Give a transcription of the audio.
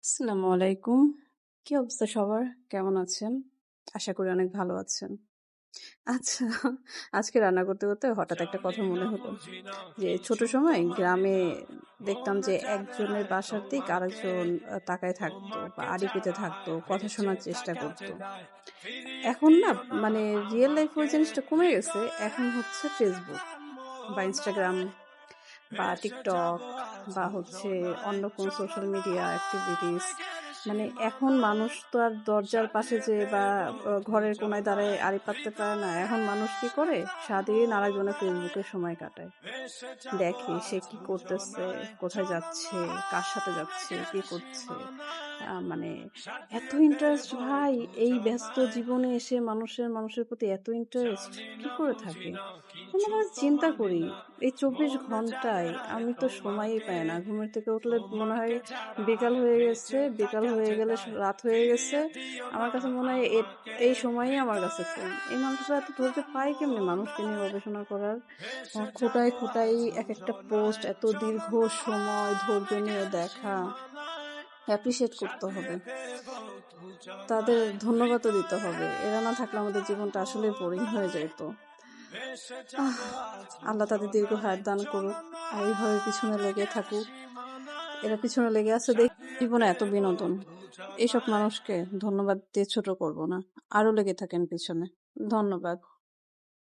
আসসালামু আলাইকুম। কি অবস্থা সবার? কেমন আছেন? আশা করি অনেক ভালো আছেন। আচ্ছা, আজকে রান্না করতে, করতে হঠাৎ একটা কথা মনে হলো যে ছোট সময় গ্রামে দেখতাম যে একজনের বাসার দিক আরেকজন তাকায় থাকতো বা আড়ি পেতে থাকতো, কথা শোনার চেষ্টা করত। এখন না মানে রিয়াল লাইফ ওই জিনিসটা কমে গেছে। এখন হচ্ছে Facebook বা Instagram বা TikTok বা হচ্ছে অন্য কোনো সোশ্যাল মিডিয়া অ্যাক্টিভিটিস। মানে এখন মানুষ তো আর দরজার পাশে যেয়ে বা ঘরের কোনায় দাঁড়ায় আড়ি পাততে পারে না। এখন মানুষ কি করে? সারাদিন আরেকজনের ফেসবুকে সময় কাটায়। দেখে সে কি করতেছে, কোথায় যাচ্ছে, কার সাথে যাচ্ছে, কি করছে। মানে এত ইন্টারেস্ট ভাই এই ব্যস্ত জীবনে এসে মানুষের প্রতি এত ইন্টারেস্ট কি করে থাকে? আমি মাঝে, মাঝে চিন্তা করি এই ২৪ ঘন্টায় আমি তো সময়ই পাই না। ঘুমের থেকে উঠলে মনে হয় বিকাল হয়ে গেছে, বিকাল হয়ে গেলে রাত হয়ে গেছে। আমার কাছে মনে হয় এই সময়ই আমার কাছে কম। এই মানুষগুলো এত ধৈর্য পায় কেমনে মানুষকে নিয়ে গবেষণা করার? খোঁটায়, খোঁটায় একেকটা পোস্ট এত দীর্ঘ সময় ধৈর্য নিয়ে দেখা, অ্যাপ্রিশিয়েট করতে হবে। তাদের ধন্যবাদও দিতে হবে। এরা না থাকলে আমাদের জীবনটা আসলেই বোরিং হয়ে যাইত। আহ! আল্লাহ তাদের দীর্ঘ হায়াত দান করুক। আর এইভাবে পিছনে লেগে থাকুক। এরা পিছনে লেগে আছে দেখে জীবনে এত বিনোদন। এইসব মানুষকে ধন্যবাদ দিয়ে ছোট করব না। আরো লেগে থাকেন পিছনে। ধন্যবাদ।